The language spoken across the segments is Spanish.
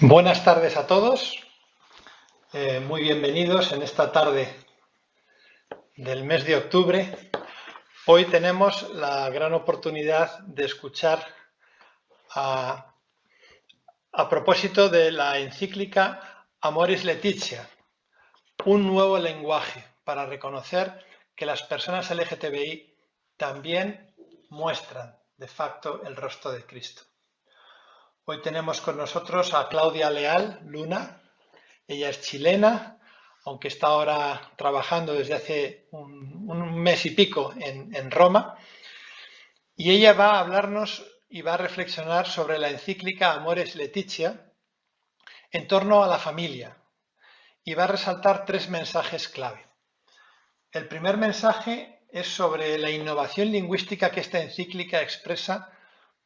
Buenas tardes a todos, muy bienvenidos en esta tarde del mes de octubre. Hoy tenemos la gran oportunidad de escuchar a propósito de la encíclica Amoris Laetitia, un nuevo lenguaje para reconocer que las personas LGTBI también muestran de facto el rostro de Cristo. Hoy tenemos con nosotros a Claudia Leal Luna. Ella es chilena, aunque está ahora trabajando desde hace un mes y pico en Roma. Y ella va a hablarnos y va a reflexionar sobre la encíclica Amoris Laetitia en torno a la familia. Y va a resaltar tres mensajes clave. El primer mensaje es sobre la innovación lingüística que esta encíclica expresa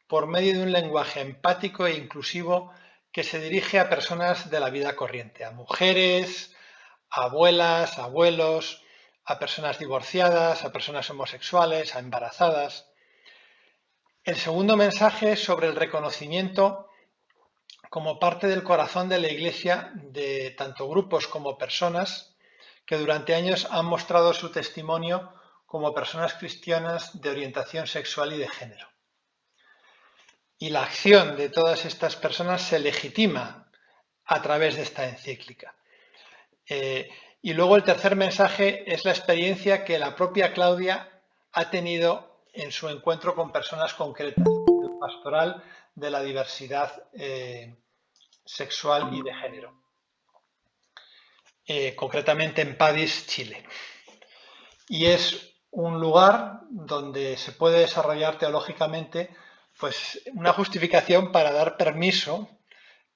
por medio de un lenguaje empático e inclusivo que se dirige a personas de la vida corriente, a mujeres, a abuelas, a abuelos, a personas divorciadas, a personas homosexuales, a embarazadas. El segundo mensaje es sobre el reconocimiento como parte del corazón de la Iglesia de tanto grupos como personas que durante años han mostrado su testimonio como personas cristianas de orientación sexual y de género. Y la acción de todas estas personas se legitima a través de esta encíclica. Y luego el tercer mensaje es la experiencia que la propia Claudia ha tenido en su encuentro con personas concretas, del pastoral de la diversidad sexual y de género, concretamente en Padis, Chile. Y es un lugar donde se puede desarrollar teológicamente pues, una justificación para dar permiso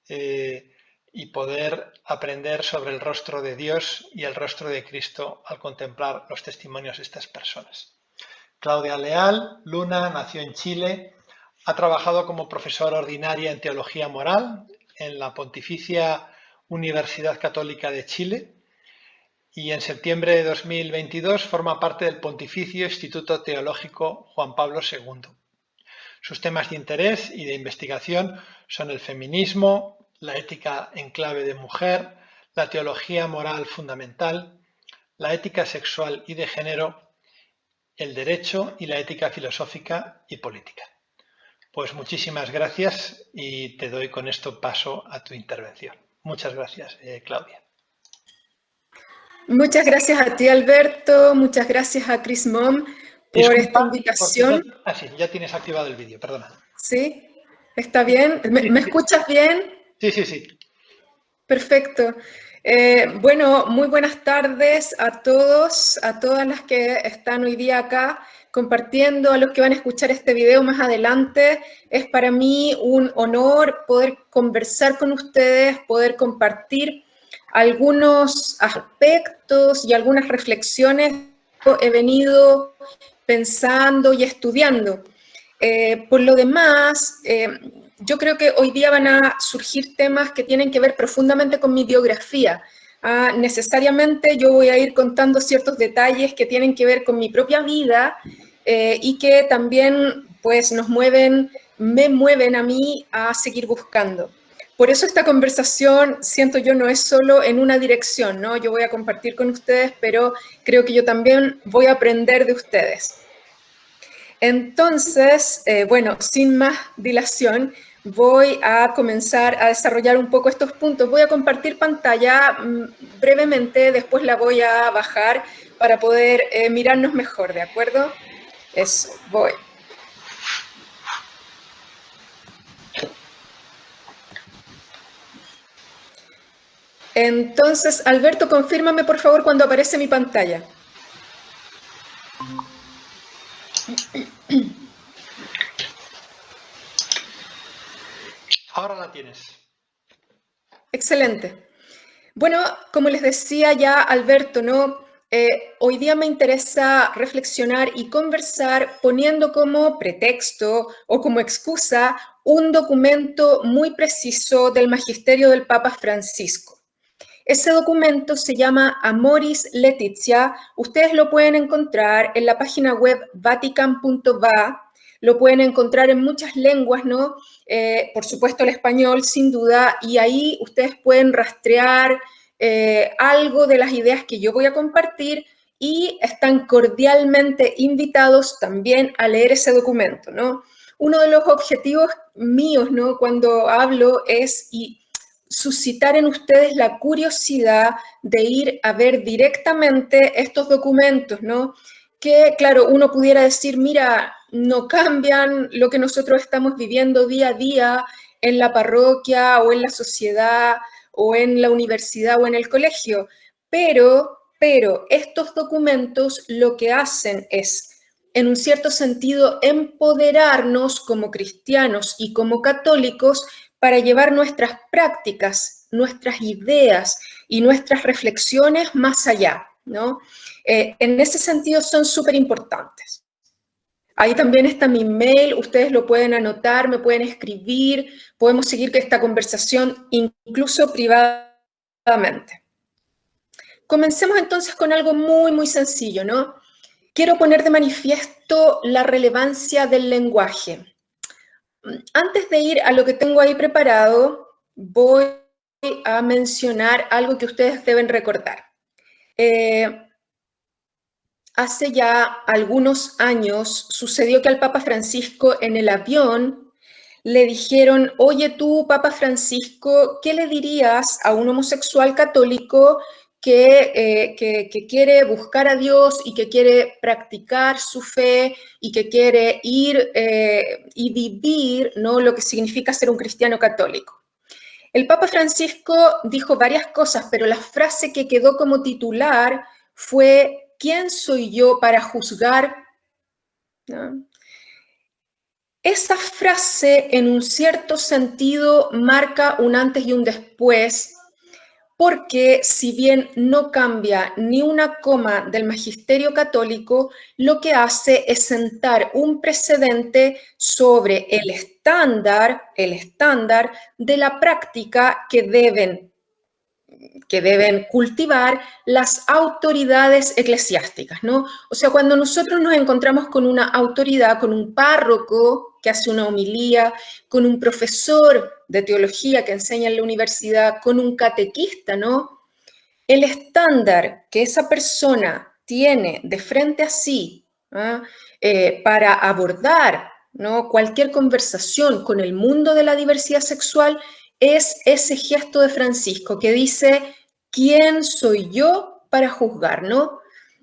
y poder aprender sobre el rostro de Dios y el rostro de Cristo al contemplar los testimonios de estas personas. Claudia Leal Luna nació en Chile, ha trabajado como profesora ordinaria en Teología Moral en la Pontificia Universidad Católica de Chile y en septiembre de 2022 forma parte del Pontificio Instituto Teológico Juan Pablo II. Sus temas de interés y de investigación son el feminismo, la ética en clave de mujer, la teología moral fundamental, la ética sexual y de género, el derecho y la ética filosófica y política. Pues muchísimas gracias y te doy con esto paso a tu intervención. Muchas gracias, Claudia. Muchas gracias a ti, Alberto. Muchas gracias a Chris Mom por esta invitación. Sí, ya tienes activado el vídeo, perdona. ¿Sí? ¿Está bien? ¿Me escuchas bien? Sí. Perfecto. Bueno, muy buenas tardes a todos, a todas las que están hoy día acá compartiendo, a los que van a escuchar este video más adelante. Es para mí un honor poder conversar con ustedes, poder compartir algunos aspectos y algunas reflexiones que he venido pensando y estudiando. Por lo demás, yo creo que hoy día van a surgir temas que tienen que ver profundamente con mi biografía. Necesariamente yo voy a ir contando ciertos detalles que tienen que ver con mi propia vida y que también pues me mueven a mí a seguir buscando. Por eso esta conversación, siento yo, no es solo en una dirección, ¿no? Yo voy a compartir con ustedes, pero creo que yo también voy a aprender de ustedes. Entonces, bueno, sin más dilación, voy a comenzar a desarrollar un poco estos puntos. Voy a compartir pantalla brevemente, después la voy a bajar para poder mirarnos mejor, ¿de acuerdo? Eso, voy. Entonces, Alberto, confírmame por favor cuando aparece mi pantalla. Ahora la tienes. Excelente. Bueno, como les decía ya Alberto, ¿no? Hoy día me interesa reflexionar y conversar poniendo como pretexto o como excusa un documento muy preciso del magisterio del Papa Francisco. Ese documento se llama Amoris Laetitia. Ustedes lo pueden encontrar en la página web vatican.va. lo pueden encontrar en muchas lenguas, ¿no? Por supuesto el español, sin duda, y ahí ustedes pueden rastrear algo de las ideas que yo voy a compartir y están cordialmente invitados también a leer ese documento, ¿no? Uno de los objetivos míos, ¿no?, cuando hablo es suscitar en ustedes la curiosidad de ir a ver directamente estos documentos, ¿no? Que, claro, uno pudiera decir, mira, no cambian lo que nosotros estamos viviendo día a día en la parroquia o en la sociedad o en la universidad o en el colegio, pero estos documentos lo que hacen es, en un cierto sentido, empoderarnos como cristianos y como católicos para llevar nuestras prácticas, nuestras ideas y nuestras reflexiones más allá, ¿no? En ese sentido son súper importantes. Ahí también está mi mail, ustedes lo pueden anotar, me pueden escribir, podemos seguir esta conversación incluso privadamente. Comencemos entonces con algo muy, muy sencillo, ¿no? Quiero poner de manifiesto la relevancia del lenguaje. Antes de ir a lo que tengo ahí preparado, voy a mencionar algo que ustedes deben recordar. Hace ya algunos años sucedió que al Papa Francisco en el avión le dijeron, oye tú, Papa Francisco, ¿qué le dirías a un homosexual católico que quiere buscar a Dios y que quiere practicar su fe y que quiere ir y vivir, ¿no?, lo que significa ser un cristiano católico? El Papa Francisco dijo varias cosas, pero la frase que quedó como titular fue, ¿quién soy yo para juzgar? ¿No? Esa frase, en un cierto sentido, marca un antes y un después, porque si bien no cambia ni una coma del magisterio católico, lo que hace es sentar un precedente sobre el estándar de la práctica que deben cultivar las autoridades eclesiásticas, ¿no? O sea, cuando nosotros nos encontramos con una autoridad, con un párroco que hace una homilía, con un profesor de teología que enseña en la universidad, con un catequista, ¿no? El estándar que esa persona tiene de frente a sí, ¿no?, para abordar, ¿no?, cualquier conversación con el mundo de la diversidad sexual es ese gesto de Francisco que dice, ¿quién soy yo para juzgar?, ¿no?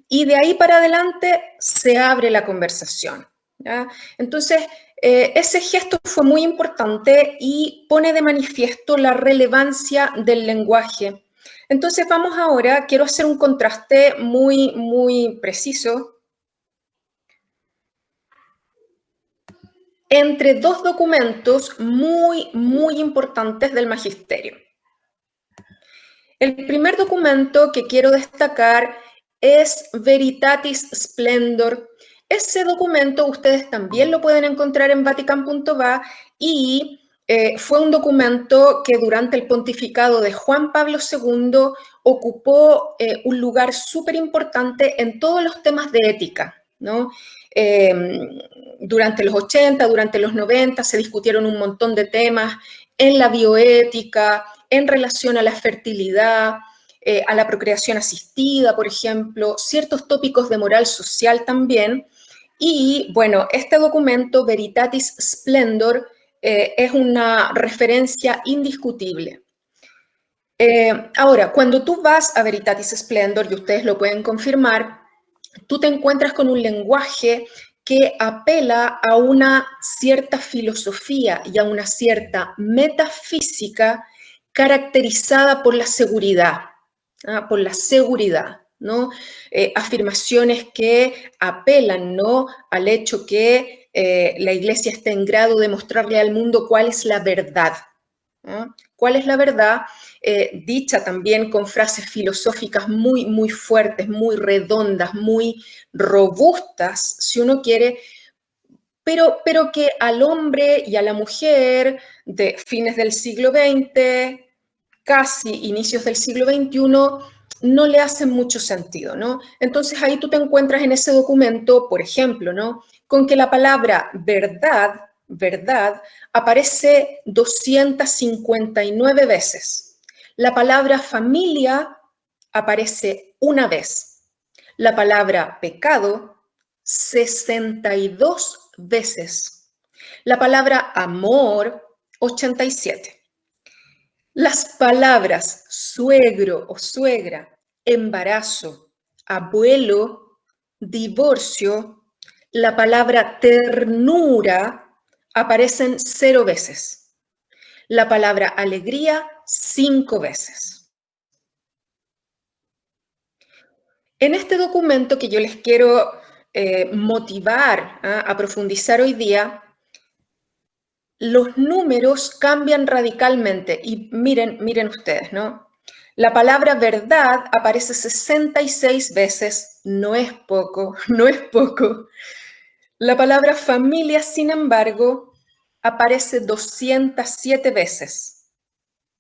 Y de ahí para adelante se abre la conversación, ¿ya? Entonces, ese gesto fue muy importante y pone de manifiesto la relevancia del lenguaje. Entonces vamos ahora, quiero hacer un contraste muy, muy preciso entre dos documentos muy, muy importantes del magisterio. El primer documento que quiero destacar es Veritatis Splendor. Ese documento ustedes también lo pueden encontrar en vatican.va y fue un documento que durante el pontificado de Juan Pablo II ocupó un lugar súper importante en todos los temas de ética, ¿no? Durante los 80, durante los 90 se discutieron un montón de temas en la bioética, en relación a la fertilidad, a la procreación asistida, por ejemplo, ciertos tópicos de moral social también. Y bueno, este documento, Veritatis Splendor, es una referencia indiscutible. Ahora, cuando tú vas a Veritatis Splendor, y ustedes lo pueden confirmar, tú te encuentras con un lenguaje que apela a una cierta filosofía y a una cierta metafísica caracterizada por la seguridad, ¿no? Afirmaciones que apelan, ¿no?, al hecho que la Iglesia está en grado de mostrarle al mundo cuál es la verdad, ¿no? ¿Cuál es la verdad? Dicha también con frases filosóficas muy, muy fuertes, muy redondas, muy robustas, si uno quiere, pero que al hombre y a la mujer de fines del siglo XX, casi inicios del siglo XXI, no le hacen mucho sentido, ¿no? Entonces ahí tú te encuentras en ese documento, por ejemplo, ¿no? Con que la palabra verdad, verdad, aparece 259 veces. La palabra familia aparece una vez. La palabra pecado, 62 veces. La palabra amor, 87. Las palabras suegro o suegra, embarazo, abuelo, divorcio, la palabra ternura aparecen 0 veces. La palabra alegría 5 veces. En este documento que yo les quiero motivar a profundizar hoy día, los números cambian radicalmente y miren ustedes, ¿no? La palabra verdad aparece 66 veces, no es poco, no es poco. La palabra familia, sin embargo, aparece 207 veces.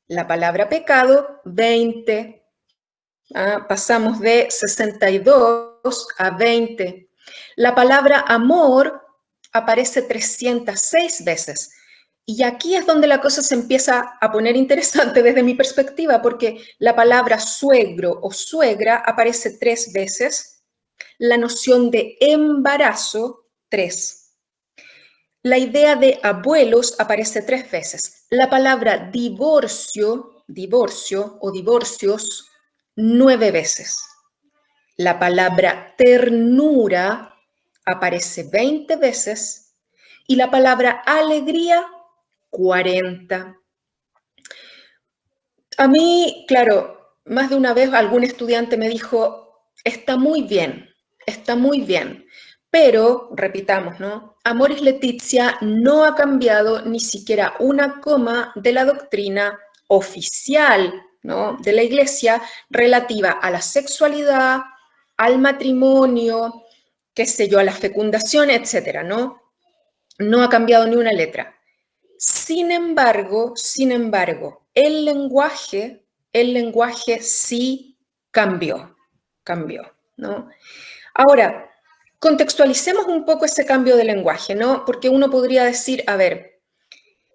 La palabra pecado, 20. Pasamos de 62 a 20. La palabra amor aparece 306 veces. Y aquí es donde la cosa se empieza a poner interesante desde mi perspectiva, porque la palabra suegro o suegra aparece 3 veces, la noción de embarazo 3. La idea de abuelos aparece 3 veces. La palabra divorcio, divorcio o divorcios, 9 veces. La palabra ternura aparece 20 veces y la palabra alegría 40. A mí, claro, más de una vez algún estudiante me dijo, está muy bien, pero, repitamos, ¿no? Amoris Laetitia no ha cambiado ni siquiera una coma de la doctrina oficial, ¿no?, de la Iglesia relativa a la sexualidad, al matrimonio, qué sé yo, a la fecundación, etcétera, ¿no? No ha cambiado ni una letra. Sin embargo, el lenguaje sí cambió, ¿no? Ahora, contextualicemos un poco ese cambio de lenguaje, ¿no? Porque uno podría decir, a ver,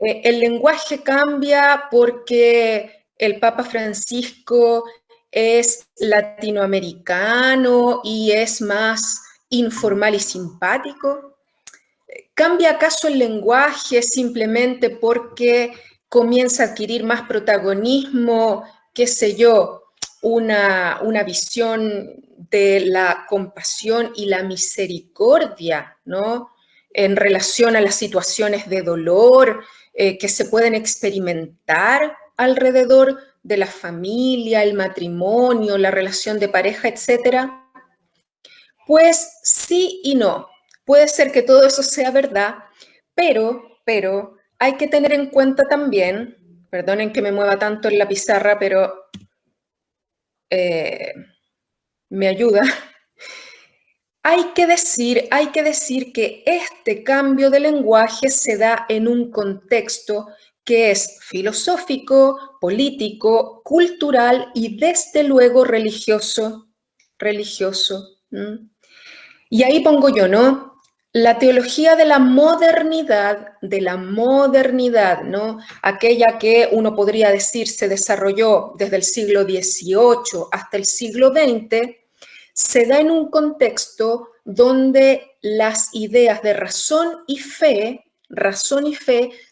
el lenguaje cambia porque el Papa Francisco es latinoamericano y es más informal y simpático. ¿Cambia acaso el lenguaje simplemente porque comienza a adquirir más protagonismo, qué sé yo, una visión de la compasión y la misericordia, ¿no?, en relación a las situaciones de dolor que se pueden experimentar alrededor de la familia, el matrimonio, la relación de pareja, etcétera? Pues sí y no. Puede ser que todo eso sea verdad, pero hay que tener en cuenta también, perdonen que me mueva tanto en la pizarra, pero me ayuda. Hay que decir que este cambio de lenguaje se da en un contexto que es filosófico, político, cultural y desde luego religioso. Y ahí pongo yo, ¿no? La teología de la modernidad, ¿no? Aquella que uno podría decir se desarrolló desde el siglo XVIII hasta el siglo XX, se da en un contexto donde las ideas de razón y fe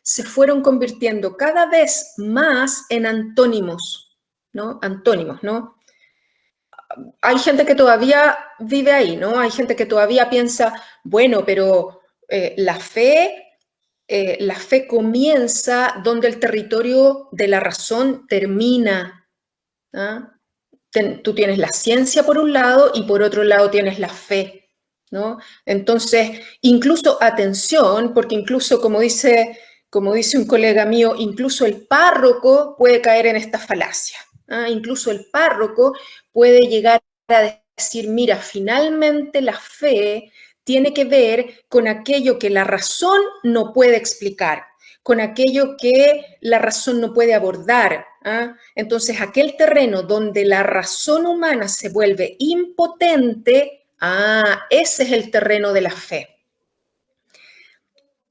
se fueron convirtiendo cada vez más en antónimos, ¿no? Antónimos, ¿no? Hay gente que todavía vive ahí, ¿no? Hay gente que todavía piensa, bueno, pero la fe comienza donde el territorio de la razón termina. ¿Ah? Tú tienes la ciencia por un lado y por otro lado tienes la fe, ¿no? Entonces, incluso atención, porque incluso como dice un colega mío, incluso el párroco puede caer en esta falacia. Incluso el párroco puede llegar a decir, mira, finalmente la fe tiene que ver con aquello que la razón no puede explicar, con aquello que la razón no puede abordar, ¿ah? Entonces, aquel terreno donde la razón humana se vuelve impotente, ese es el terreno de la fe.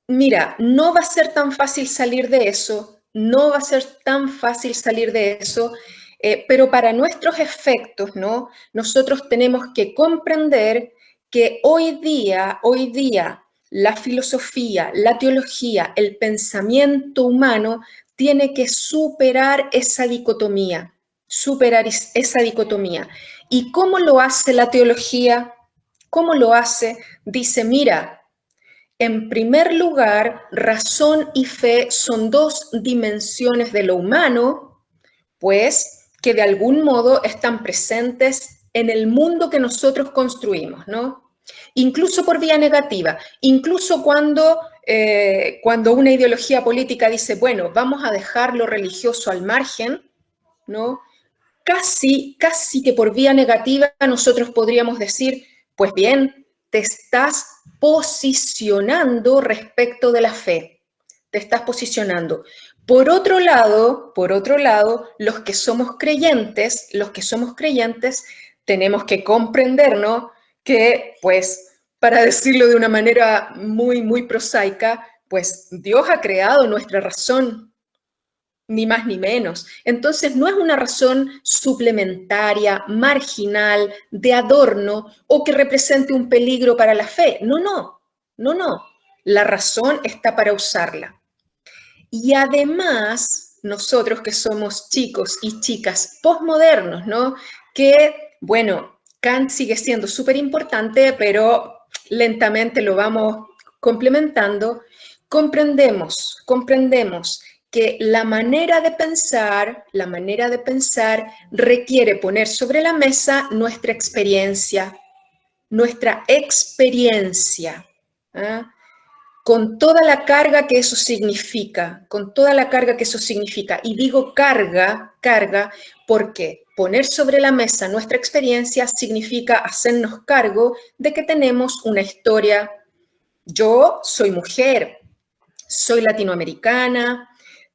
Mira, no va a ser tan fácil salir de eso, no va a ser tan fácil salir de eso, pero para nuestros efectos, ¿no? Nosotros tenemos que comprender que hoy día, la filosofía, la teología, el pensamiento humano tiene que superar esa dicotomía, ¿Y cómo lo hace la teología? ¿Cómo lo hace? Dice, mira, en primer lugar, razón y fe son dos dimensiones de lo humano, pues que de algún modo están presentes en el mundo que nosotros construimos, ¿no? Incluso por vía negativa, incluso cuando una ideología política dice, bueno, vamos a dejar lo religioso al margen, ¿no? Casi que por vía negativa nosotros podríamos decir, pues bien, te estás posicionando respecto de la fe, te estás posicionando. Por otro lado, los que somos creyentes, tenemos que comprender, ¿no? Que, pues, para decirlo de una manera muy prosaica, pues Dios ha creado nuestra razón, ni más ni menos. Entonces, no es una razón suplementaria, marginal, de adorno o que represente un peligro para la fe. No. La razón está para usarla. Y además, nosotros que somos chicos y chicas posmodernos, ¿no? Que, bueno, Kant sigue siendo súper importante, pero lentamente lo vamos complementando. Comprendemos que la manera de pensar requiere poner sobre la mesa nuestra experiencia, ¿ah? Con toda la carga que eso significa, Y digo carga porque poner sobre la mesa nuestra experiencia significa hacernos cargo de que tenemos una historia. Yo soy mujer, soy latinoamericana,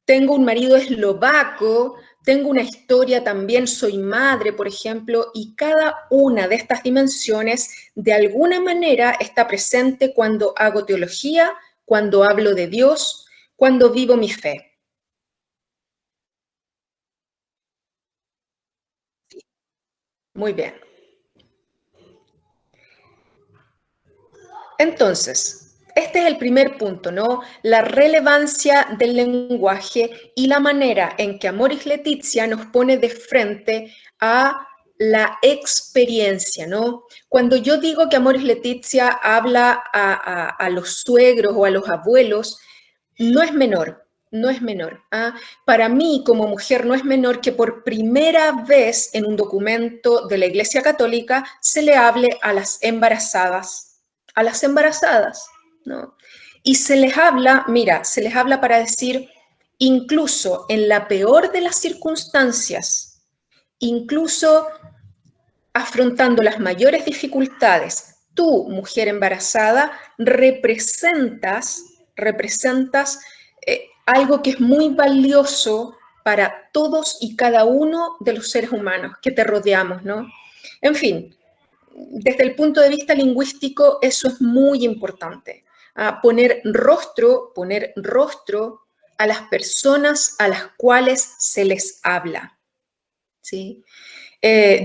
tengo un marido eslovaco, tengo una historia también, soy madre, por ejemplo, y cada una de estas dimensiones de alguna manera está presente cuando hago teología, cuando hablo de Dios, cuando vivo mi fe. Muy bien. Entonces, este es el primer punto, ¿no? La relevancia del lenguaje y la manera en que Amoris Laetitia nos pone de frente a la experiencia, ¿no? Cuando yo digo que Amoris Laetitia habla a los suegros o a los abuelos, no es menor. Para mí, como mujer, no es menor que por primera vez en un documento de la Iglesia Católica se le hable a las embarazadas, ¿no? Y se les habla para decir, incluso en la peor de las circunstancias, incluso afrontando las mayores dificultades, tú, mujer embarazada, representas algo que es muy valioso para todos y cada uno de los seres humanos que te rodeamos, ¿no? En fin, desde el punto de vista lingüístico, eso es muy importante. Poner rostro a las personas a las cuales se les habla, ¿sí?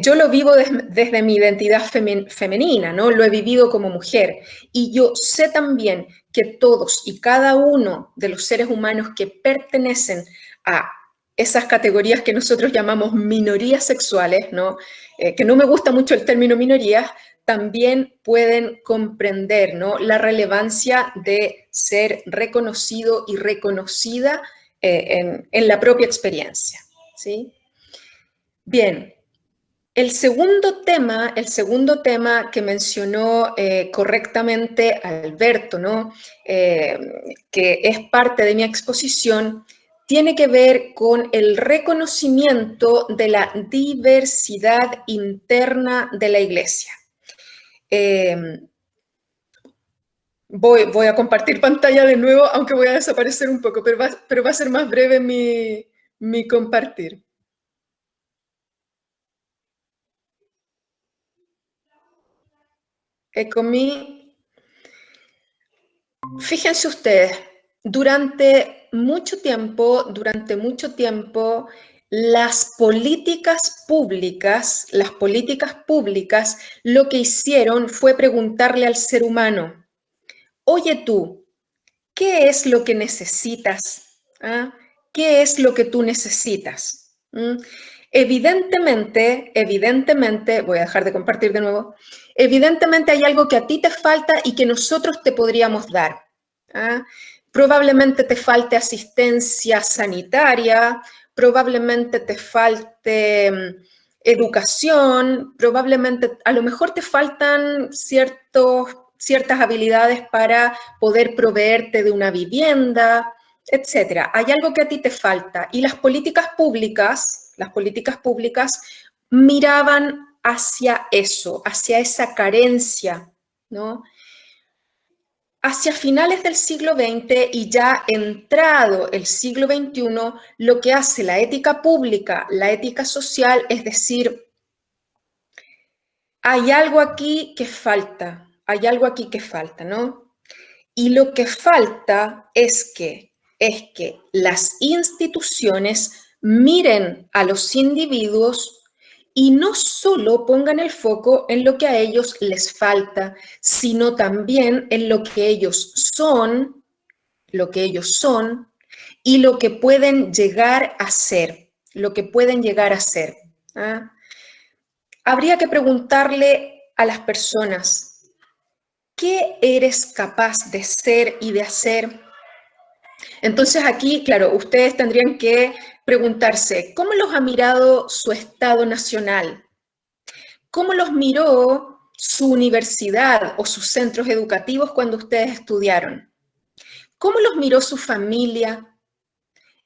Yo lo vivo desde mi identidad femenina, ¿no? Lo he vivido como mujer. Y yo sé también que todos y cada uno de los seres humanos que pertenecen a esas categorías que nosotros llamamos minorías sexuales, ¿no? Que no me gusta mucho el término minorías, también pueden comprender, ¿no? La relevancia de ser reconocido y reconocida en la propia experiencia, ¿sí? Bien. El segundo tema que mencionó correctamente Alberto, ¿no? Que es parte de mi exposición, tiene que ver con el reconocimiento de la diversidad interna de la Iglesia. Voy a compartir pantalla de nuevo, aunque voy a desaparecer un poco, pero va a ser más breve mi compartir. Ecomí. Fíjense ustedes, durante mucho tiempo, las políticas públicas, lo que hicieron fue preguntarle al ser humano, oye tú, ¿qué es lo que necesitas? ¿Ah? ¿Qué es lo que tú necesitas? Evidentemente, voy a dejar de compartir de nuevo, evidentemente hay algo que a ti te falta y que nosotros te podríamos dar. ¿Ah? Probablemente te falte asistencia sanitaria, probablemente te falte educación, probablemente, a lo mejor te faltan ciertas habilidades para poder proveerte de una vivienda, etcétera. Hay algo que a ti te falta y las políticas públicas miraban hacia eso, hacia esa carencia, ¿no? Hacia finales del siglo XX y ya entrado el siglo XXI, lo que hace la ética pública, la ética social, es decir, hay algo aquí que falta, ¿no? Y lo que falta es que las instituciones miren a los individuos y no solo pongan el foco en lo que a ellos les falta, sino también en lo que ellos son y lo que pueden llegar a ser, ¿ah? Habría que preguntarle a las personas, ¿qué eres capaz de ser y de hacer? Entonces aquí, claro, ustedes tendrían que preguntarse, ¿cómo los ha mirado su Estado nacional? ¿Cómo los miró su universidad o sus centros educativos cuando ustedes estudiaron? ¿Cómo los miró su familia?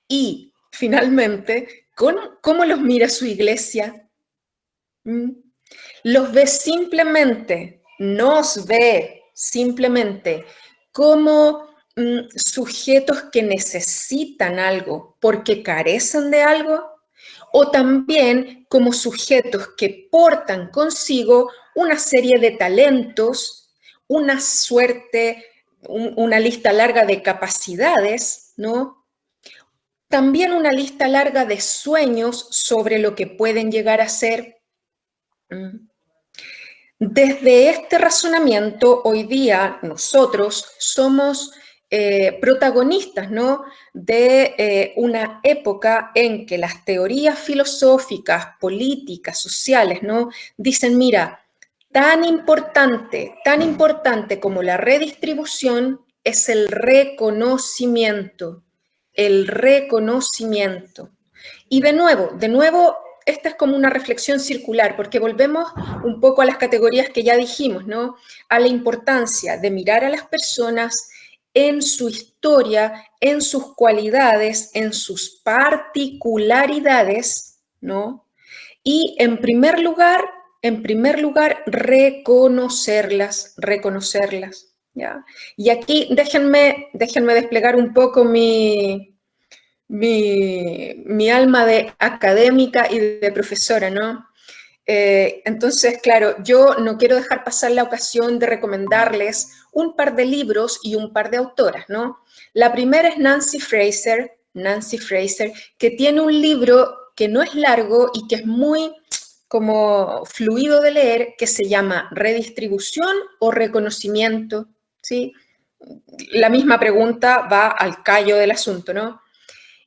Y, finalmente, ¿cómo los mira su iglesia? Los ve simplemente, nos ve simplemente como sujetos que necesitan algo porque carecen de algo, o también como sujetos que portan consigo una serie de talentos, una suerte, una lista larga de capacidades, ¿no? También una lista larga de sueños sobre lo que pueden llegar a ser. Desde este razonamiento, hoy día nosotros somos protagonistas, ¿no?, de una época en que las teorías filosóficas, políticas, sociales, ¿no?, dicen, mira, tan importante como la redistribución es el reconocimiento. Y de nuevo, esta es como una reflexión circular, porque volvemos un poco a las categorías que ya dijimos, ¿no? A la importancia de mirar a las personas en su historia, en sus cualidades, en sus particularidades, ¿no? Y en primer lugar, reconocerlas, ¿ya? Y aquí déjenme desplegar un poco mi alma de académica y de profesora, ¿no? Entonces, claro, yo no quiero dejar pasar la ocasión de recomendarles un par de libros y un par de autoras, ¿no? La primera es Nancy Fraser, que tiene un libro que no es largo y que es muy como fluido de leer, que se llama Redistribución o Reconocimiento, ¿sí? La misma pregunta va al callo del asunto, ¿no?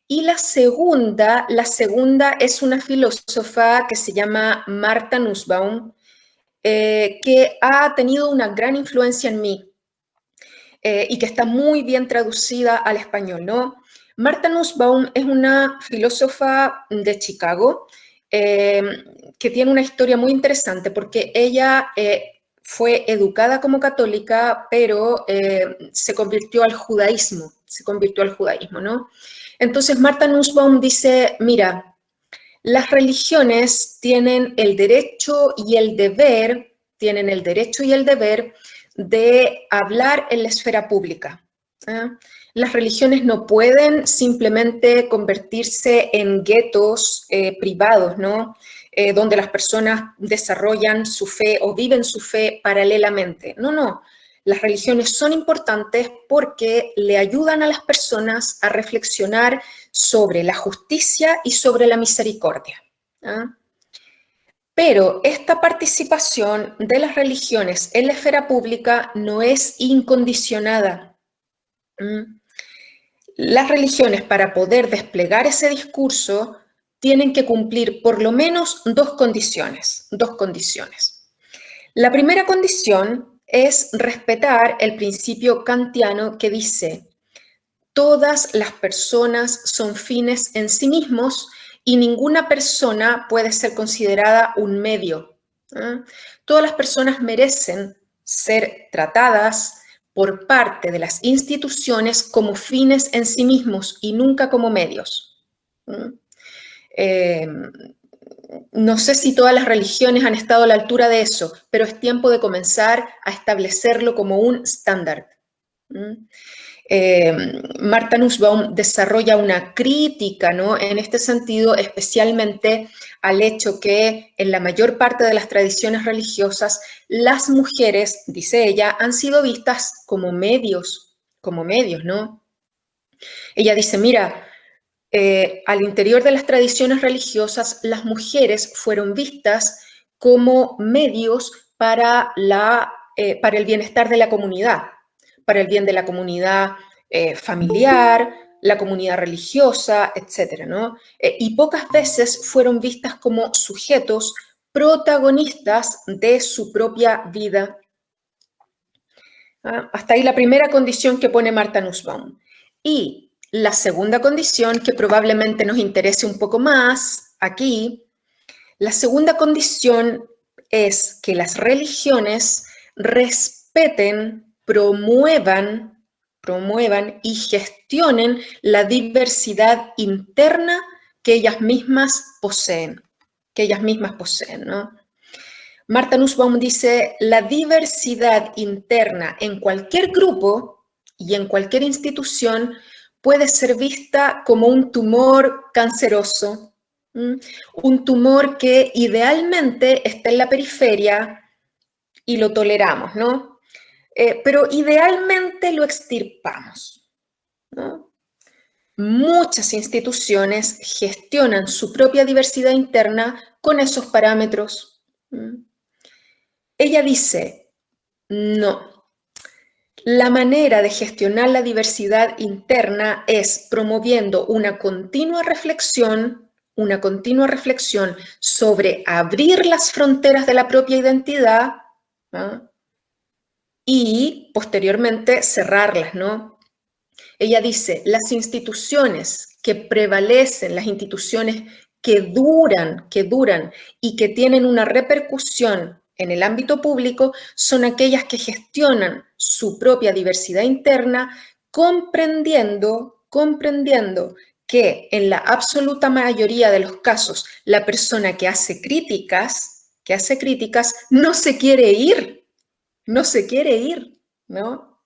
Y la segunda es una filósofa que se llama Martha Nussbaum, que ha tenido una gran influencia en mí y que está muy bien traducida al español, ¿no? Martha Nussbaum es una filósofa de Chicago que tiene una historia muy interesante porque ella fue educada como católica, pero se convirtió al judaísmo, ¿no? Entonces, Martha Nussbaum dice, mira, las religiones tienen el derecho y el deber de hablar en la esfera pública. Las religiones no pueden simplemente convertirse en guetos privados, ¿no? Donde las personas desarrollan su fe o viven su fe paralelamente. No, no. Las religiones son importantes porque le ayudan a las personas a reflexionar sobre la justicia y sobre la misericordia. Pero esta participación de las religiones en la esfera pública no es incondicionada. Las religiones, para poder desplegar ese discurso, tienen que cumplir por lo menos dos condiciones. La primera condición es respetar el principio kantiano que dice: todas las personas son fines en sí mismos y ninguna persona puede ser considerada un medio. Todas las personas merecen ser tratadas por parte de las instituciones como fines en sí mismos y nunca como medios. No sé si todas las religiones han estado a la altura de eso, pero es tiempo de comenzar a establecerlo como un estándar. Martha Nussbaum desarrolla una crítica, ¿no?, en este sentido, especialmente al hecho que en la mayor parte de las tradiciones religiosas las mujeres, dice ella, han sido vistas como medios, ¿no? Ella dice, mira, al interior de las tradiciones religiosas las mujeres fueron vistas como medios para el bienestar de la comunidad, para el bien de la comunidad familiar, la comunidad religiosa, etcétera, ¿no? Y pocas veces fueron vistas como sujetos protagonistas de su propia vida. Hasta ahí la primera condición que pone Martha Nussbaum. Y la segunda condición, que probablemente nos interese un poco más aquí, la segunda condición es que las religiones respeten, promuevan y gestionen la diversidad interna que ellas mismas poseen, ¿no? Martha Nussbaum dice, la diversidad interna en cualquier grupo y en cualquier institución puede ser vista como un tumor canceroso, un tumor que idealmente está en la periferia y lo toleramos, ¿no? Pero idealmente lo extirpamos, ¿no? Muchas instituciones gestionan su propia diversidad interna con esos parámetros. Ella dice, no, la manera de gestionar la diversidad interna es promoviendo una continua reflexión sobre abrir las fronteras de la propia identidad, ¿no?, y posteriormente cerrarlas, ¿no? Ella dice, las instituciones que prevalecen, las instituciones que duran y que tienen una repercusión en el ámbito público son aquellas que gestionan su propia diversidad interna, comprendiendo que en la absoluta mayoría de los casos la persona que hace críticas no se quiere ir, ¿no?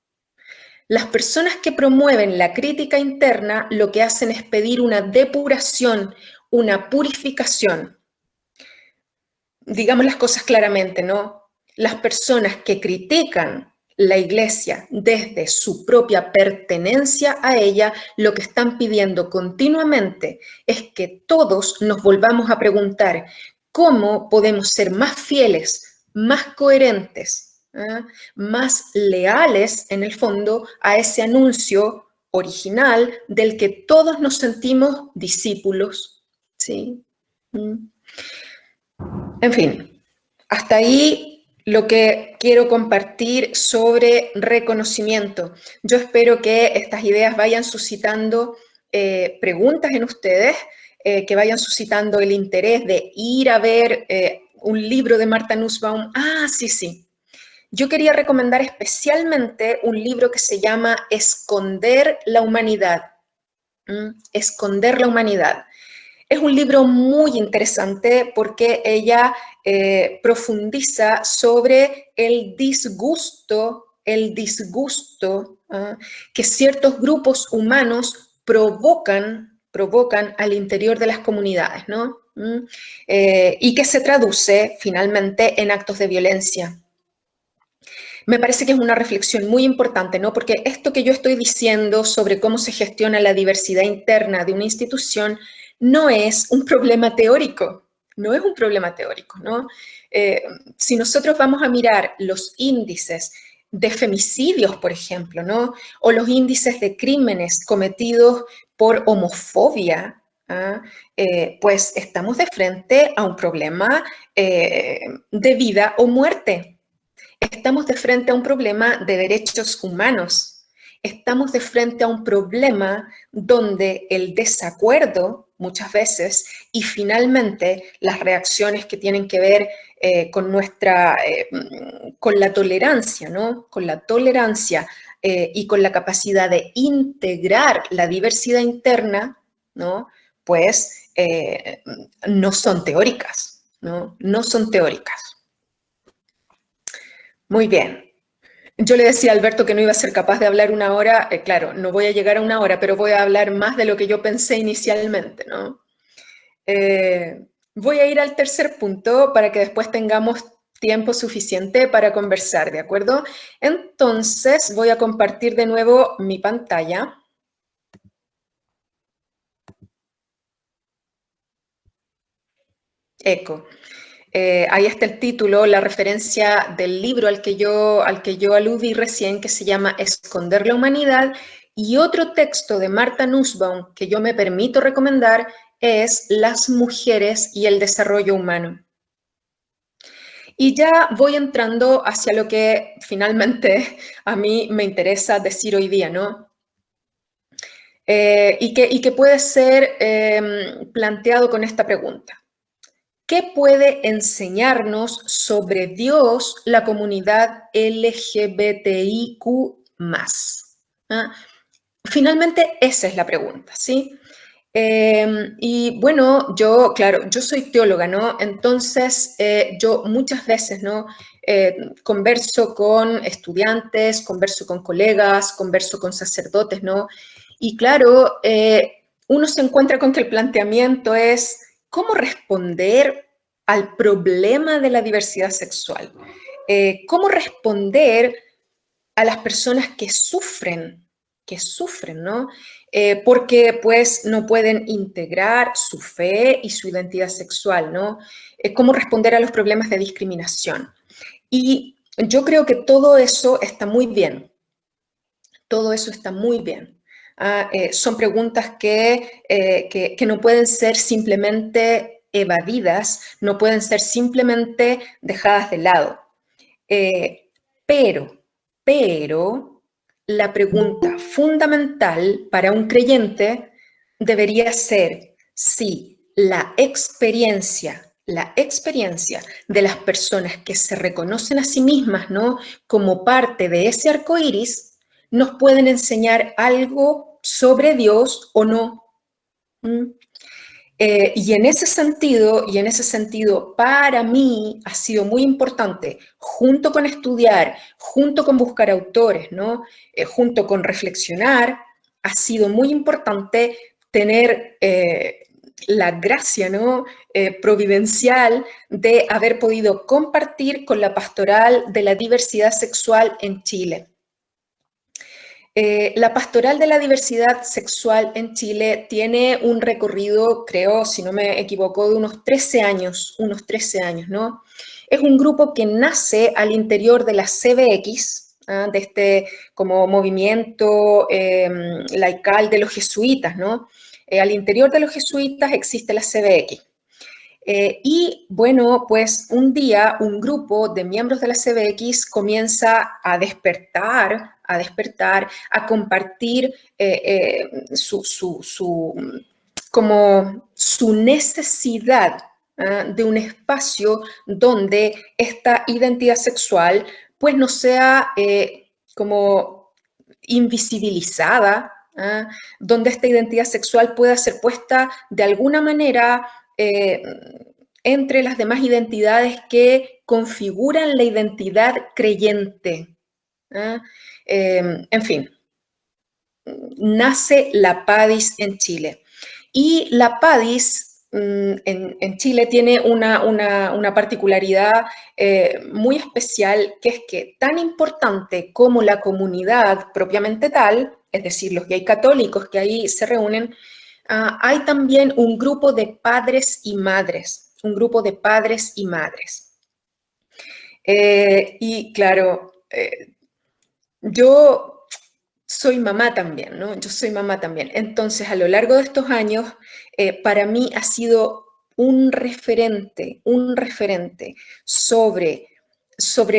Las personas que promueven la crítica interna lo que hacen es pedir una depuración, una purificación. Digamos las cosas claramente, ¿no? Las personas que critican la Iglesia desde su propia pertenencia a ella, lo que están pidiendo continuamente es que todos nos volvamos a preguntar cómo podemos ser más fieles, más coherentes, más leales, en el fondo, a ese anuncio original del que todos nos sentimos discípulos, ¿sí? En fin, hasta ahí lo que quiero compartir sobre reconocimiento. Yo espero que estas ideas vayan suscitando preguntas en ustedes, que vayan suscitando el interés de ir a ver un libro de Martha Nussbaum. Sí. Yo quería recomendar especialmente un libro que se llama Esconder la humanidad. Esconder la humanidad. Es un libro muy interesante porque ella profundiza sobre el disgusto el disgusto que ciertos grupos humanos provocan al interior de las comunidades, ¿no? Y que se traduce finalmente en actos de violencia. Me parece que es una reflexión muy importante, ¿no? Porque esto que yo estoy diciendo sobre cómo se gestiona la diversidad interna de una institución no es un problema teórico, no es un problema teórico, ¿no? Si nosotros vamos a mirar los índices de femicidios, por ejemplo, ¿no? O los índices de crímenes cometidos por homofobia, pues estamos de frente a un problema de vida o muerte. Estamos de frente a un problema de derechos humanos. Estamos de frente a un problema donde el desacuerdo, muchas veces, y finalmente las reacciones que tienen que ver con la tolerancia, ¿no? Con la tolerancia y con la capacidad de integrar la diversidad interna, ¿no? Pues no son teóricas, ¿no? No son teóricas. Muy bien. Yo le decía a Alberto que no iba a ser capaz de hablar una hora. Claro, no voy a llegar a una hora, pero voy a hablar más de lo que yo pensé inicialmente, ¿no? Voy a ir al tercer punto para que después tengamos tiempo suficiente para conversar, ¿de acuerdo? Entonces, voy a compartir de nuevo mi pantalla. Eco. Ahí está el título, la referencia del libro al que yo aludí recién, que se llama Esconder la humanidad, y otro texto de Martha Nussbaum que yo me permito recomendar es Las mujeres y el desarrollo humano. Y ya voy entrando hacia lo que finalmente a mí me interesa decir hoy día, ¿no? Y que puede ser planteado con esta pregunta. ¿Qué puede enseñarnos sobre Dios la comunidad LGBTIQ+? Finalmente, esa es la pregunta, ¿sí? Y bueno, yo soy teóloga, ¿no? Entonces, yo muchas veces, ¿no? Converso con estudiantes, converso con colegas, converso con sacerdotes, ¿no? Y claro, uno se encuentra con que el planteamiento es cómo responder al problema de la diversidad sexual, cómo responder a las personas que sufren, ¿no? Porque pues no pueden integrar su fe y su identidad sexual, ¿no? Cómo responder a los problemas de discriminación. Y yo creo que todo eso está muy bien. Todo eso está muy bien. Son preguntas que no pueden ser simplemente evadidas, no pueden ser simplemente dejadas de lado. Pero la pregunta fundamental para un creyente debería ser si la experiencia de las personas que se reconocen a sí mismas, ¿no? Como parte de ese arco iris, nos pueden enseñar algo sobre Dios o no. Y en ese sentido, para mí ha sido muy importante, junto con estudiar, junto con buscar autores, ¿no? Junto con reflexionar, ha sido muy importante tener la gracia, ¿no? Providencial de haber podido compartir con la Pastoral de la Diversidad Sexual en Chile. La Pastoral de la Diversidad Sexual en Chile tiene un recorrido, creo, si no me equivoco, de unos 13 años, ¿no? Es un grupo que nace al interior de la CBX, de este como movimiento laical de los jesuitas, ¿no? Al interior de los jesuitas existe la CBX. Y bueno, pues un día un grupo de miembros de la CBX comienza a despertar, a compartir su necesidad de un espacio donde esta identidad sexual pues no sea como invisibilizada, donde esta identidad sexual pueda ser puesta de alguna manera entre las demás identidades que configuran la identidad creyente. En fin, nace la PADIS en Chile. Y la PADIS en Chile tiene una particularidad muy especial, que es que tan importante como la comunidad propiamente tal, es decir, los gays católicos que ahí se reúnen, hay también un grupo de padres y madres, y claro, yo soy mamá también, ¿no? Yo soy mamá también. Entonces, a lo largo de estos años, para mí ha sido un referente sobre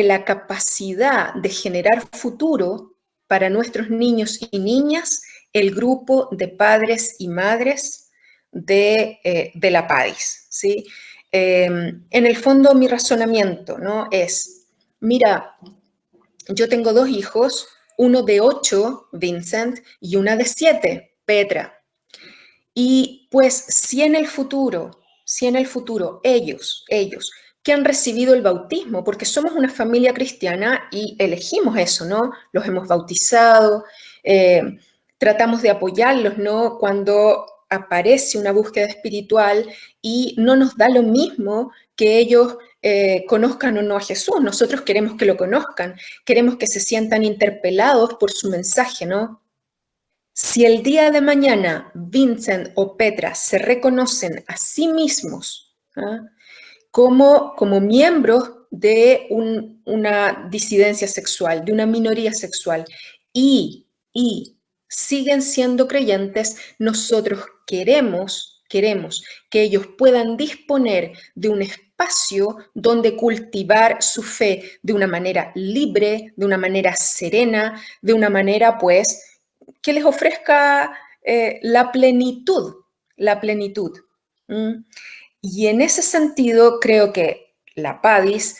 la capacidad de generar futuro para nuestros niños y niñas, el grupo de padres y madres de la PADIS, ¿sí? En el fondo, mi razonamiento, ¿no? Es, mira, yo tengo 2 hijos, uno de 8, Vincent, y una de 7, Petra. Y pues si en el futuro ellos que han recibido el bautismo, porque somos una familia cristiana y elegimos eso, ¿no? Los hemos bautizado, tratamos de apoyarlos, ¿no? Cuando aparece una búsqueda espiritual y no nos da lo mismo que ellos conozcan o no a Jesús. Nosotros queremos que lo conozcan, queremos que se sientan interpelados por su mensaje, ¿no? Si el día de mañana Vincent o Petra se reconocen a sí mismos como miembros de una disidencia sexual, de una minoría sexual, y siguen siendo creyentes, nosotros queremos que ellos puedan disponer de un espacio donde cultivar su fe de una manera libre, de una manera serena, de una manera, pues, que les ofrezca la plenitud. Y en ese sentido creo que la PADIS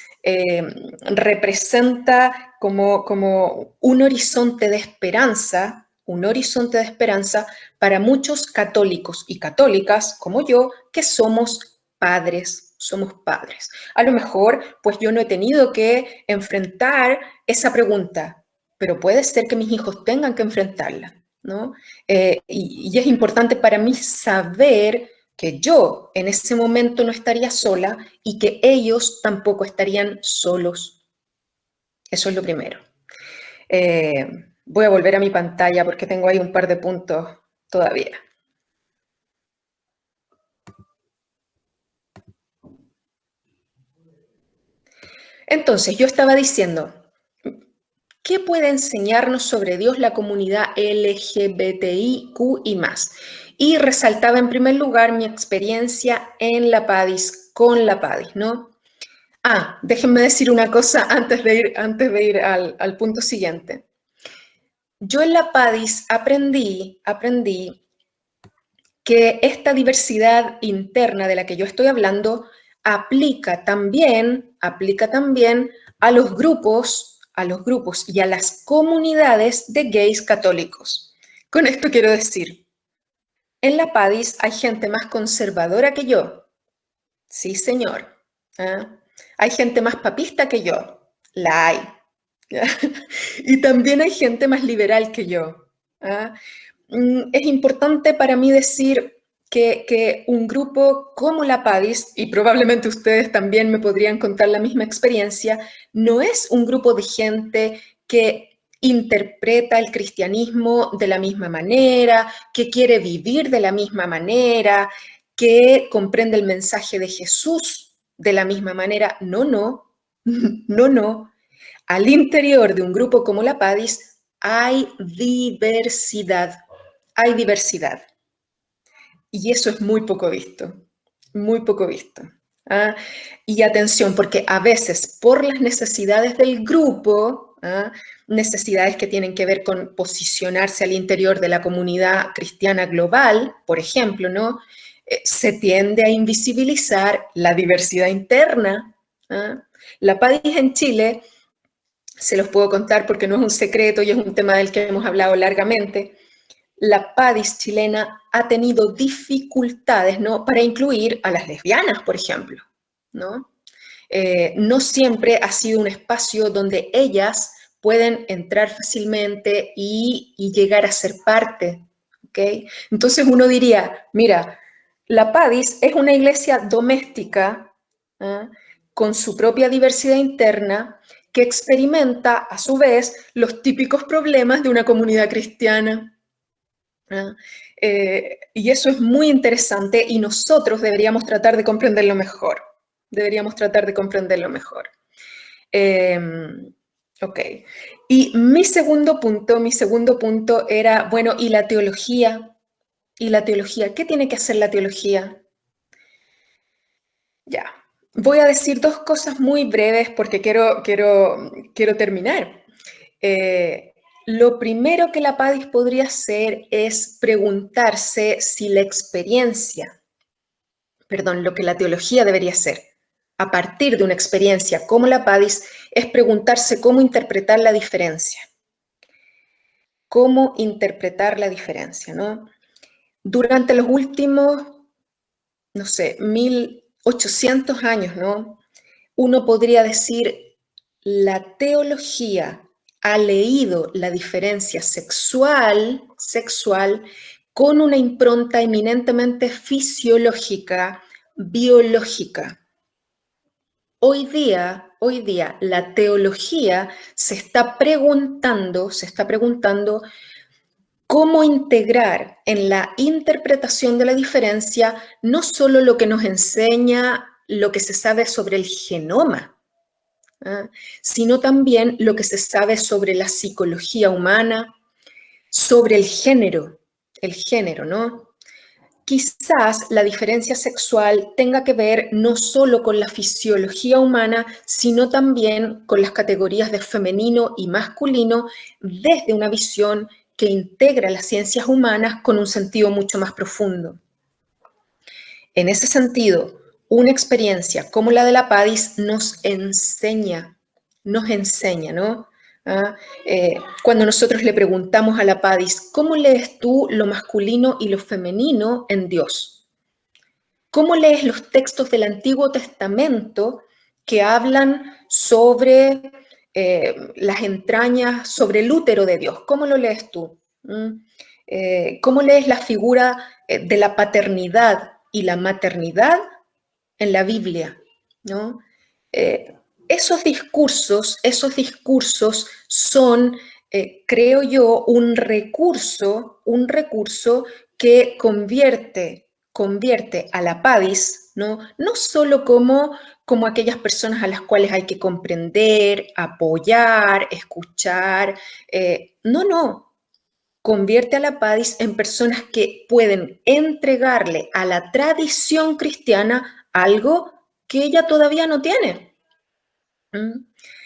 representa como un horizonte de esperanza, para muchos católicos y católicas como yo, que somos padres. A lo mejor, pues yo no he tenido que enfrentar esa pregunta, pero puede ser que mis hijos tengan que enfrentarla, ¿no? Y es importante para mí saber que yo en ese momento no estaría sola y que ellos tampoco estarían solos. Eso es lo primero. Voy a volver a mi pantalla porque tengo ahí un par de puntos todavía. Entonces, yo estaba diciendo, ¿qué puede enseñarnos sobre Dios la comunidad LGBTIQ y más? Y resaltaba en primer lugar mi experiencia en la PADIS, con la PADIS, ¿no? Déjenme decir una cosa antes de ir al punto siguiente. Yo en la PADIS aprendí que esta diversidad interna de la que yo estoy hablando aplica también a los grupos y a las comunidades de gays católicos. Con esto quiero decir, en la PADIS hay gente más conservadora que yo. Sí, señor. Hay gente más papista que yo. La hay. Y también hay gente más liberal que yo. Es importante para mí decir que un grupo como la PADIS, y probablemente ustedes también me podrían contar la misma experiencia, no es un grupo de gente que interpreta el cristianismo de la misma manera, que quiere vivir de la misma manera, que comprende el mensaje de Jesús de la misma manera. No. Al interior de un grupo como la PADIS hay diversidad. Y eso es muy poco visto. Y atención, porque a veces por las necesidades del grupo, necesidades que tienen que ver con posicionarse al interior de la comunidad cristiana global, por ejemplo, ¿no? Se tiende a invisibilizar la diversidad interna. La PADIS en Chile, se los puedo contar porque no es un secreto y es un tema del que hemos hablado largamente, la PADIS chilena ha tenido dificultades, ¿no?, para incluir a las lesbianas, por ejemplo, ¿no? No siempre ha sido un espacio donde ellas pueden entrar fácilmente y llegar a ser parte, ¿ok? Entonces uno diría, mira, la PADIS es una iglesia doméstica, ¿eh? Con su propia diversidad interna, que experimenta a su vez los típicos problemas de una comunidad cristiana. Y eso es muy interesante y nosotros deberíamos tratar de comprenderlo mejor. Deberíamos tratar de comprenderlo mejor. Ok. Y mi segundo punto era, bueno, ¿y la teología? ¿Y la teología? ¿Qué tiene que hacer la teología? Ya. Voy a decir dos cosas muy breves porque quiero terminar. Lo primero que la PADIS podría hacer es preguntarse si la experiencia, lo que la teología debería hacer a partir de una experiencia como la PADIS es preguntarse cómo interpretar la diferencia. Cómo interpretar la diferencia, ¿no? Durante los últimos, no sé, 1800 años, ¿no? Uno podría decir, la teología ha leído la diferencia sexual con una impronta eminentemente fisiológica, biológica. Hoy día, la teología se está preguntando cómo integrar en la interpretación de la diferencia no solo lo que nos enseña lo que se sabe sobre el genoma, sino también lo que se sabe sobre la psicología humana, sobre el género, ¿no? Quizás la diferencia sexual tenga que ver no solo con la fisiología humana, sino también con las categorías de femenino y masculino desde una visión que integra las ciencias humanas con un sentido mucho más profundo. En ese sentido, una experiencia como la de la PADIS nos enseña, ¿no? Cuando nosotros le preguntamos a la PADIS, ¿cómo lees tú lo masculino y lo femenino en Dios? ¿Cómo lees los textos del Antiguo Testamento que hablan sobre las entrañas, sobre el útero de Dios? ¿Cómo lo lees tú? ¿Cómo lees la figura de la paternidad y la maternidad en la Biblia, ¿no? Esos discursos son, creo yo, un recurso que convierte a la PADIS, ¿no? No solo como aquellas personas a las cuales hay que comprender, apoyar, escuchar, no. Convierte a la PADIS en personas que pueden entregarle a la tradición cristiana algo que ella todavía no tiene.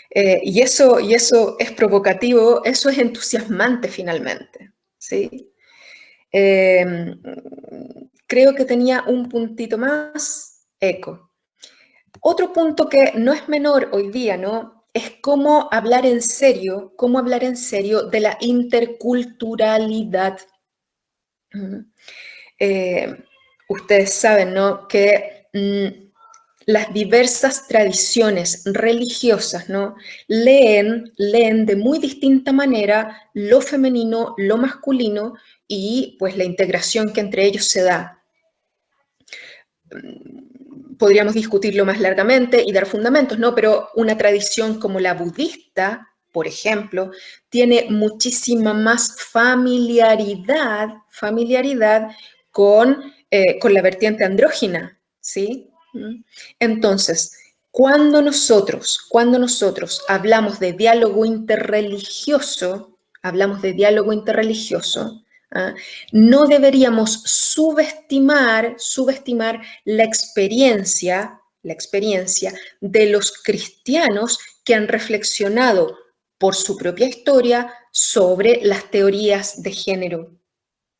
Y eso es provocativo, eso es entusiasmante finalmente, ¿sí? Creo que tenía un puntito más, eco. Otro punto que no es menor hoy día, ¿no? Es cómo hablar en serio de la interculturalidad. Ustedes saben, ¿no? Que las diversas tradiciones religiosas, ¿no? leen de muy distinta manera lo femenino, lo masculino y pues la integración que entre ellos se da. Podríamos discutirlo más largamente y dar fundamentos, ¿no? Pero una tradición como la budista, por ejemplo, tiene muchísima más familiaridad con la vertiente andrógina, ¿sí? Entonces, cuando nosotros hablamos de diálogo interreligioso, no deberíamos subestimar la experiencia de los cristianos que han reflexionado por su propia historia sobre las teorías de género,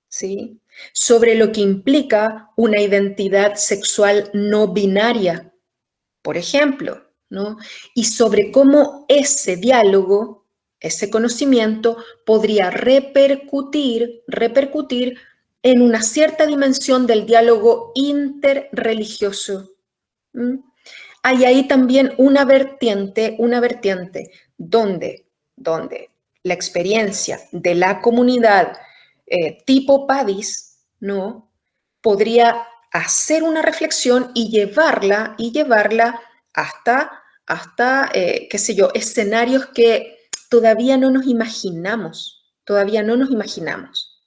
¿sí? Sobre lo que implica una identidad sexual no binaria, por ejemplo, ¿no? Y sobre cómo ese diálogo, ese conocimiento podría repercutir en una cierta dimensión del diálogo interreligioso. Hay ahí también una vertiente donde donde la experiencia de la comunidad tipo PADIS, ¿no?, podría hacer una reflexión y llevarla hasta qué sé yo, escenarios que todavía no nos imaginamos,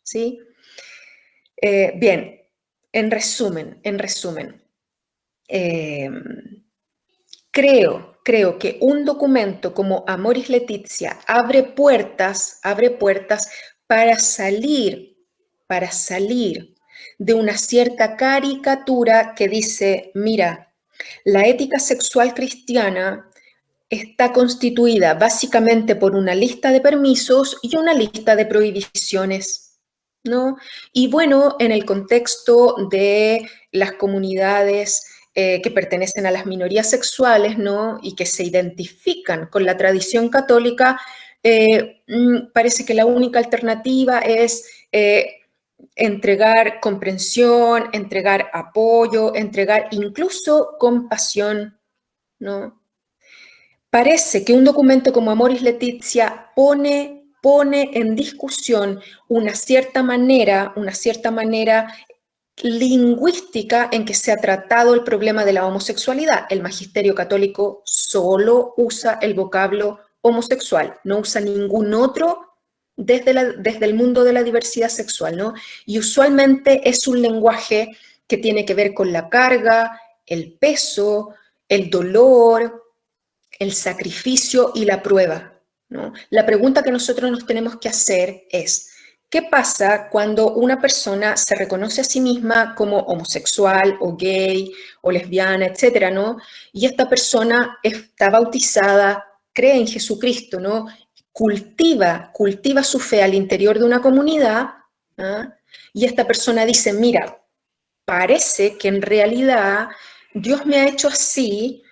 ¿sí? Bien, en resumen, creo que un documento como Amoris Laetitia abre puertas para salir de una cierta caricatura que dice, mira, la ética sexual cristiana está constituida básicamente por una lista de permisos y una lista de prohibiciones, ¿no? Y bueno, en el contexto de las comunidades que pertenecen a las minorías sexuales, ¿no?, y que se identifican con la tradición católica, parece que la única alternativa es entregar comprensión, entregar apoyo, entregar incluso compasión, ¿no? Parece que un documento como Amoris Laetitia pone en discusión una cierta manera lingüística en que se ha tratado el problema de la homosexualidad. El magisterio católico solo usa el vocablo homosexual, no usa ningún otro desde el mundo de la diversidad sexual, ¿no? Y usualmente es un lenguaje que tiene que ver con la carga, el peso, el dolor, el sacrificio y la prueba, ¿no? La pregunta que nosotros nos tenemos que hacer es, ¿qué pasa cuando una persona se reconoce a sí misma como homosexual o gay o lesbiana, etcétera, ¿no? Y esta persona está bautizada, cree en Jesucristo, ¿no? Cultiva su fe al interior de una comunidad, ¿ah? Y esta persona dice, mira, parece que en realidad Dios me ha hecho así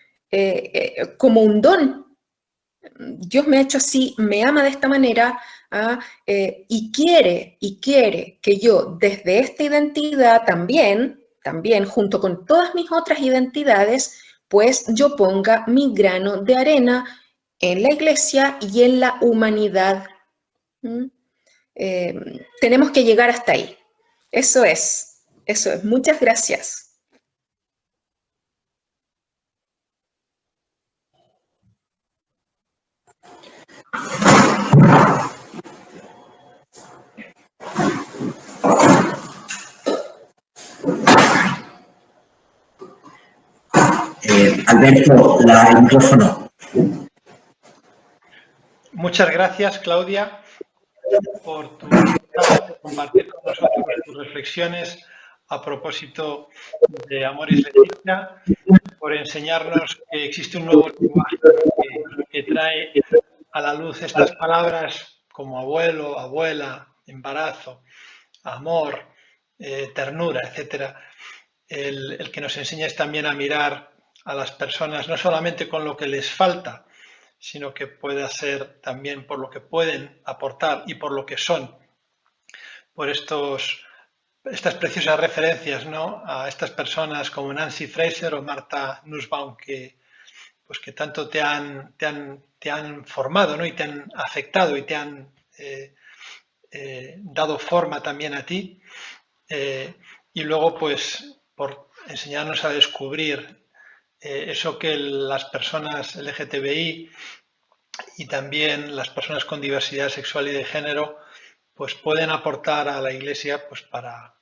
como un don. Dios me ha hecho así, me ama de esta manera, y quiere que yo desde esta identidad también, junto con todas mis otras identidades, pues yo ponga mi grano de arena en la iglesia y en la humanidad. Tenemos que llegar hasta ahí. Eso es. Muchas gracias. Alberto, el micrófono. Muchas gracias, Claudia, por compartir con nosotros tus reflexiones a propósito de Amoris Laetitia, por enseñarnos que existe un nuevo lenguaje que trae a la luz estas palabras como abuelo, abuela, embarazo, amor, ternura, etcétera. El que nos enseñes también a mirar a las personas no solamente con lo que les falta, sino que pueda ser también por lo que pueden aportar y por lo que son, por estas preciosas referencias, ¿no?, a estas personas como Nancy Fraser o Martha Nussbaum que tanto te han formado, ¿no?, y te han afectado y te han dado forma también a ti, y luego pues por enseñarnos a descubrir eso que las personas LGTBI y también las personas con diversidad sexual y de género pues pueden aportar a la Iglesia pues para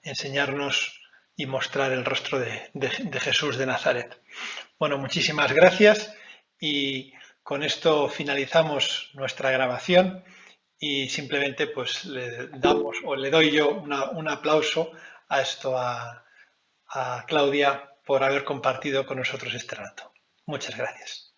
enseñarnos y mostrar el rostro de Jesús de Nazaret. Bueno, muchísimas gracias y con esto finalizamos nuestra grabación y simplemente pues le doy yo un aplauso a Claudia por haber compartido con nosotros este rato. Muchas gracias.